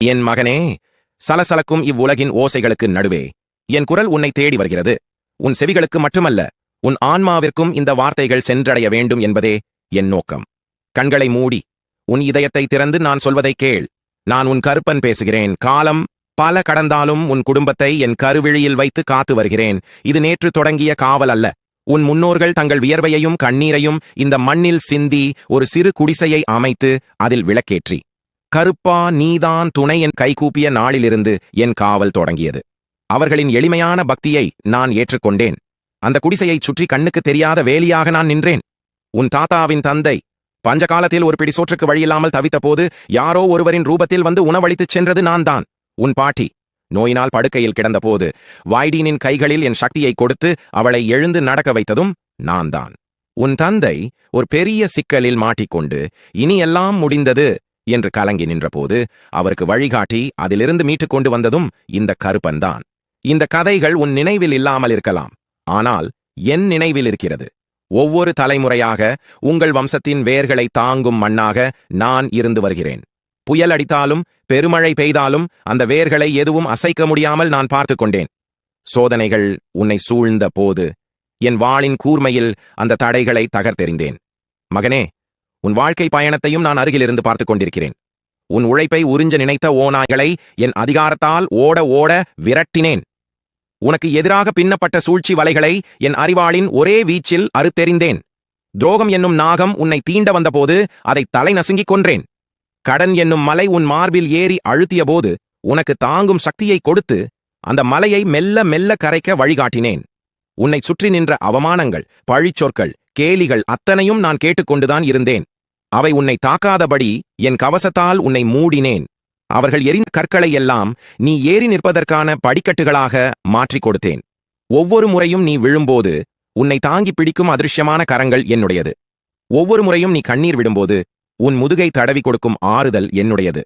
என் மகனே, சலசலக்கும் இவ்வுலகின் ஓசைகளுக்கு நடுவே என் குரல் உன்னை தேடி வருகிறது. உன் செவிகளுக்கு மட்டுமல்ல, உன் ஆன்மாவிற்கும் இந்த வார்த்தைகள் சென்றடைய வேண்டும் என்பதே என் நோக்கம். கண்களை மூடி உன் இதயத்தை திறந்து நான் சொல்வதை கேள். நான் உன் கருப்பன் பேசுகிறேன். காலம் பல கடந்தாலும் உன் குடும்பத்தை என் கருவிழியில் வைத்து காத்து வருகிறேன். இது நேற்று தொடங்கிய காவல் அல்ல. உன் முன்னோர்கள் தங்கள் வியர்வையையும் கண்ணீரையும் இந்த மண்ணில் சிந்தி ஒரு சிறு குடிசையை அமைத்து அதில் விளக்கேற்றி, கருப்பா நீதான் துணை என் கைகூப்பிய நாளிலிருந்து என் காவல் தொடங்கியது. அவர்களின் எளிமையான பக்தியை நான் ஏற்றுக்கொண்டேன். அந்த குடிசையைச் சுற்றி கண்ணுக்கு தெரியாத வேலியாக நான் நின்றேன். உன் தாத்தாவின் தந்தை பஞ்சகாலத்தில் ஒரு பிடி சோற்றுக்கு வழியில்லாமல் தவித்த போது யாரோ ஒருவரின் ரூபத்தில் வந்து உணவளித்துச் சென்றது நான் தான். உன் பாட்டி நோயினால் படுக்கையில் கிடந்தபோது வாய்டீனின் கைகளில் என் சக்தியை கொடுத்து அவளை எழுந்து நடக்க வைத்ததும் நான் தான். உன் தந்தை ஒரு பெரிய சிக்கலில் மாட்டிக்கொண்டு இனி எல்லாம் முடிந்தது என்று கலங்கி நின்றபோது அவருக்கு வழிகாட்டி அதிலிருந்து மீட்டுக் கொண்டு வந்ததும் இந்த கருப்பன்தான். இந்த கதைகள் உன் நினைவில் இல்லாமல் இருக்கலாம், ஆனால் என் நினைவில் இருக்கிறது. ஒவ்வொரு தலைமுறையாக உங்கள் வம்சத்தின் வேர்களை தாங்கும் மண்ணாக நான் இருந்து வருகிறேன். புயல் அடித்தாலும் பெருமழை பெய்தாலும் அந்த வேர்களை எதுவும் அசைக்க முடியாமல் நான் பார்த்து கொண்டேன். சோதனைகள் உன்னை சூழ்ந்த போது என் வாளின் கூர்மையில் அந்த தடைகளை தகர்த்தெறிந்தேன். மகனே, உன் வாழ்க்கை பயணத்தையும் நான் அருகிலிருந்து பார்த்துக் கொண்டிருக்கிறேன். உன் உழைப்பை உறிஞ்ச நினைத்த ஓநாய்களை என் அதிகாரத்தால் ஓட ஓட விரட்டினேன். உனக்கு எதிராக பின்னப்பட்ட சூழ்ச்சி வலைகளை என் அறிவாளின் ஒரே வீச்சில் அறுத்தெறிந்தேன். துரோகம் என்னும் நாகம் உன்னை தீண்ட வந்தபோது அதை தலை நசுங்கிக் கொன்றேன். கடன் என்னும் மலை உன் மார்பில் ஏறி அழுத்திய போது உனக்கு தாங்கும் சக்தியை கொடுத்து அந்த மலையை மெல்ல மெல்ல கரைக்க வழிகாட்டினேன். உன்னை சுற்றி நின்ற அவமானங்கள், பழிச்சொற்கள், கேலிகள் அத்தனையும் நான் கேட்டுக்கொண்டுதான் இருந்தேன். அவை உன்னை தாக்காதபடி என் கவசத்தால் உன்னை மூடினேன். அவர்கள் எரிந்த கற்களை எல்லாம் நீ ஏறி நிற்பதற்கான படிக்கட்டுகளாக மாற்றிக் கொடுத்தேன். ஒவ்வொரு முறையும் நீ விழும்போது உன்னை தாங்கி பிடிக்கும் அதிருஷ்யமான கரங்கள் என்னுடையது. ஒவ்வொரு முறையும் நீ கண்ணீர் விடும்போது உன் முதுகை தடவி கொடுக்கும் ஆறுதல் என்னுடையது.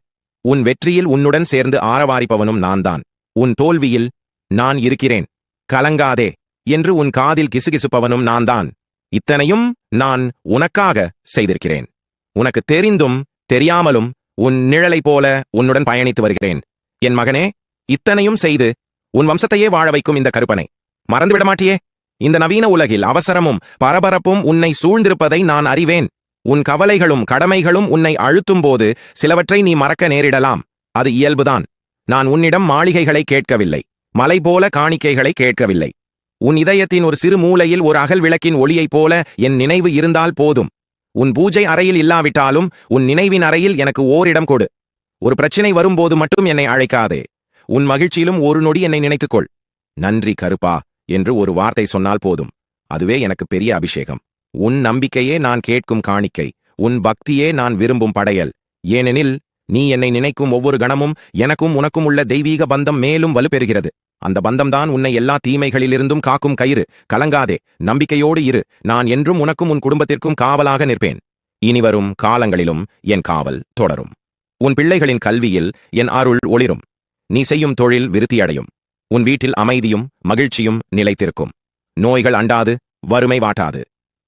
உன் வெற்றியில் உன்னுடன் சேர்ந்து ஆரவாரிப்பவனும் நான்தான். உன் தோல்வியில் நான் இருக்கிறேன், கலங்காதே என்று உன் காதில் கிசுகிசுப்பவனும் நான்தான். இத்தனையும் நான் உனக்காக செய்திருக்கிறேன். உனக்கு தெரிந்தும் தெரியாமலும் உன் நிழலை போல உன்னுடன் பயணித்து வருகிறேன். என் மகனே, இத்தனையும் செய்து உன் வம்சத்தையே வாழ வைக்கும் இந்த கருப்பனை மறந்துவிட மாட்டியே? இந்த நவீன உலகில் அவசரமும் பரபரப்பும் உன்னை சூழ்ந்திருப்பதை நான் அறிவேன். உன் கவலைகளும் கடமைகளும் உன்னை அழுத்தும் போது சிலவற்றை நீ மறக்க நேரிடலாம். அது இயல்புதான். நான் உன்னிடம் மாளிகைகளை கேட்கவில்லை, மலை போல காணிக்கைகளை கேட்கவில்லை. உன் இதயத்தின் ஒரு சிறு மூலையில் ஒரு அகல் விளக்கின் ஒளியைப் போல என் நினைவு இருந்தால் போதும். உன் பூஜை அறையில் இல்லாவிட்டாலும் உன் நினைவின் அறையில் எனக்கு ஓரிடம் கொடு. ஒரு பிரச்சினை வரும்போது மட்டும் என்னை அழைக்காதே. உன் மகிழ்ச்சியிலும் ஒரு நொடி என்னை நினைத்துக்கொள். நன்றி கருப்பா என்று ஒரு வார்த்தை சொன்னால் போதும். அதுவே எனக்கு பெரிய அபிஷேகம். உன் நம்பிக்கையே நான் கேட்கும் காணிக்கை, உன் பக்தியே நான் விரும்பும் படையல். ஏனெனில் நீ என்னை நினைக்கும் ஒவ்வொரு கணமும் எனக்கும் உனக்கும் உள்ள தெய்வீக பந்தம் மேலும் வலுப்பெறுகிறது. அந்த பந்தம்தான் உன்னை எல்லா தீமைகளிலிருந்தும் காக்கும் கயிறு. கலங்காதே, நம்பிக்கையோடு இரு. நான் என்றும் உனக்கும் உன் குடும்பத்திற்கும் காவலாக நிற்பேன். இனிவரும் காலங்களிலும் என் காவல் தொடரும். உன் பிள்ளைகளின் கல்வியில் என் அருள் ஒளிரும். நீ செய்யும் தொழில் விருத்தியடையும். உன் வீட்டில் அமைதியும் மகிழ்ச்சியும் நிலைத்திருக்கும். நோய்கள் அண்டாது, வறுமை வாட்டாது.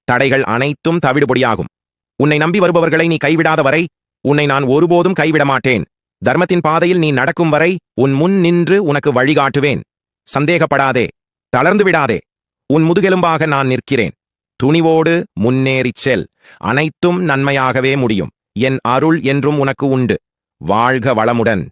தடைகள் அனைத்தும் தவிடுபொடியாகும். உன்னை நம்பி வருபவர்களை நீ கைவிடாத வரை உன்னை நான் ஒருபோதும் கைவிட மாட்டேன். தர்மத்தின் பாதையில் நீ நடக்கும் வரை உன் முன் நின்று உனக்கு வழிகாட்டுவேன். சந்தேகப்படாதே, தளர்ந்து விடாதே. உன் முதுகெலும்பாக நான் நிற்கிறேன். துணிவோடு முன்னேறிச் செல். அனைத்தும் நன்மையாகவே முடியும். என் அருள் என்றும் உனக்கு உண்டு. வாழ்க வளமுடன்.